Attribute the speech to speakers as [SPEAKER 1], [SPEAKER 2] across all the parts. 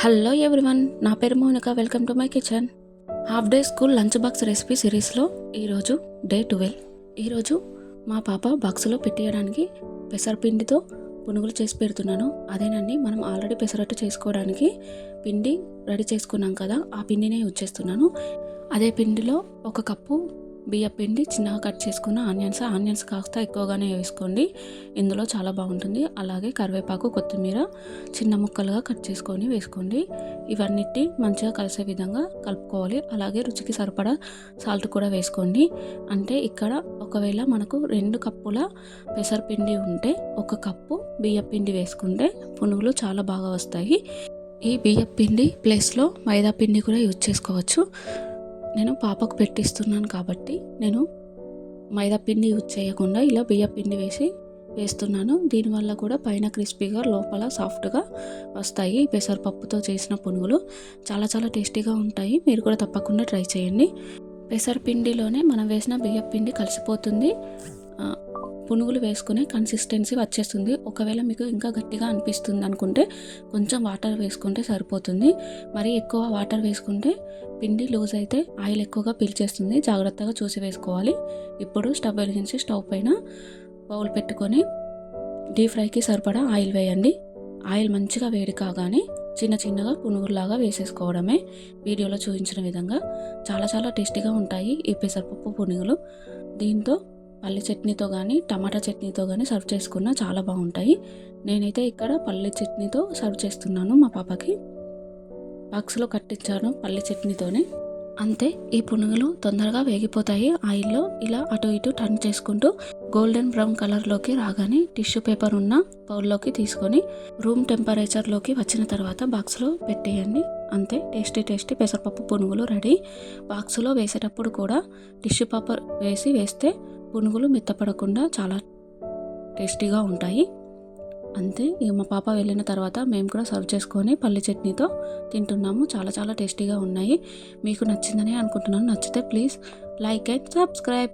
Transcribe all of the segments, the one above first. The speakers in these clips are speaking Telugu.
[SPEAKER 1] హలో ఎవ్రీవన్, నా పేరు Mounika. Welcome to my kitchen. Half day school lunch box recipe సిరీస్లో ఈరోజు డే 12. ఈరోజు మా పాప బాక్స్లో పెట్టేయడానికి పెసరపిండితో పునుగులు చేసి పెడుతున్నాను. అదేనండి, మనం ఆల్రెడీ పెసరట్టు చేసుకోవడానికి పిండి రెడీ చేసుకున్నాం కదా, ఆ పిండినే యూజ్ చేస్తున్నాను. అదే పిండిలో 1 కప్పు బియ్య పిండి, చిన్నగా కట్ చేసుకున్న ఆనియన్స్ కాస్త ఎక్కువగానే వేసుకోండి, ఇందులో చాలా బాగుంటుంది. అలాగే కరివేపాకు, కొత్తిమీర చిన్న ముక్కలుగా కట్ చేసుకొని వేసుకోండి. ఇవన్నిటి మంచిగా కలిసే విధంగా కలుపుకోవాలి. అలాగే రుచికి సరిపడా సాల్ట్ కూడా వేసుకోండి. అంటే ఇక్కడ ఒకవేళ మనకు 2 కప్పుల పెసరపిండి ఉంటే 1 కప్పు బియ్య పిండి వేసుకుంటే పునుగులు చాలా బాగా వస్తాయి. ఈ బియ్య పిండి ప్లేస్లో మైదా పిండి కూడా యూజ్ చేసుకోవచ్చు. నేను పాపకు పెట్టిస్తున్నాను కాబట్టి నేను మైదా పిండి యూజ్ చేయకుండా ఇలా బియ్య పిండి వేస్తున్నాను. దీనివల్ల కూడా పైన క్రిస్పీగా, లోపల సాఫ్ట్గా వస్తాయి. పెసరపప్పుతో చేసిన పునుగులు చాలా చాలా టేస్టీగా ఉంటాయి. మీరు కూడా తప్పకుండా ట్రై చేయండి. పెసరపిండిలోనే మనం వేసిన బియ్య పిండి కలిసిపోతుంది. పునుగులు వేసుకునే కన్సిస్టెన్సీ వచ్చేస్తుంది. ఒకవేళ మీకు ఇంకా గట్టిగా అనిపిస్తుంది అనుకుంటే కొంచెం వాటర్ వేసుకుంటే సరిపోతుంది. మరి ఎక్కువ వాటర్ వేసుకుంటే పిండి లూజ్ అయితే ఆయిల్ ఎక్కువగా పీల్చేస్తుంది. జాగ్రత్తగా చూసి వేసుకోవాలి. ఇప్పుడు స్టవ్ వెలిగించి స్టవ్ పైన బౌల్ పెట్టుకొని డీప్ ఫ్రైకి సరిపడా ఆయిల్ వేయండి. ఆయిల్ మంచిగా వేడి కాగానే చిన్నగా పునుగులాగా వేసేసుకోవడమే. వీడియోలో చూపించిన విధంగా చాలా చాలా టేస్టీగా ఉంటాయి ఈ పెసరపప్పు పునుగులు. దీంతో పల్లి చట్నీతో కానీ, టమాటా చట్నీతో కానీ సర్వ్ చేసుకున్నా చాలా బాగుంటాయి. నేనైతే ఇక్కడ పల్లి చట్నీతో సర్వ్ చేస్తున్నాను. మా పాపకి బాక్స్లో కట్టించాను పల్లి చట్నీతోనే. అంతే, ఈ పునుగులు తొందరగా వేగిపోతాయి ఆయిల్లో. ఇలా అటు ఇటు టర్న్ చేసుకుంటూ గోల్డెన్ బ్రౌన్ కలర్లోకి రాగానే టిష్యూ పేపర్ ఉన్న బౌల్లోకి తీసుకొని రూమ్ టెంపరేచర్లోకి వచ్చిన తర్వాత బాక్స్లో పెట్టేయండి. అంతే, టేస్టీ పెసరపప్పు పునుగులు రెడీ. బాక్స్లో వేసేటప్పుడు కూడా టిష్యూ పేపర్ వేస్తే పునుగులు మెత్తపడకుండా చాలా టేస్టీగా ఉంటాయి. అంతే, ఇక మా పాప వెళ్ళిన తర్వాత మేము కూడా సర్వ్ చేసుకొని పల్లి చట్నీతో తింటున్నాము. చాలా చాలా టేస్టీగా ఉన్నాయి. మీకు నచ్చిందని అనుకుంటున్నాను. నచ్చితే please like and subscribe.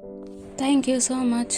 [SPEAKER 1] Thank you so much.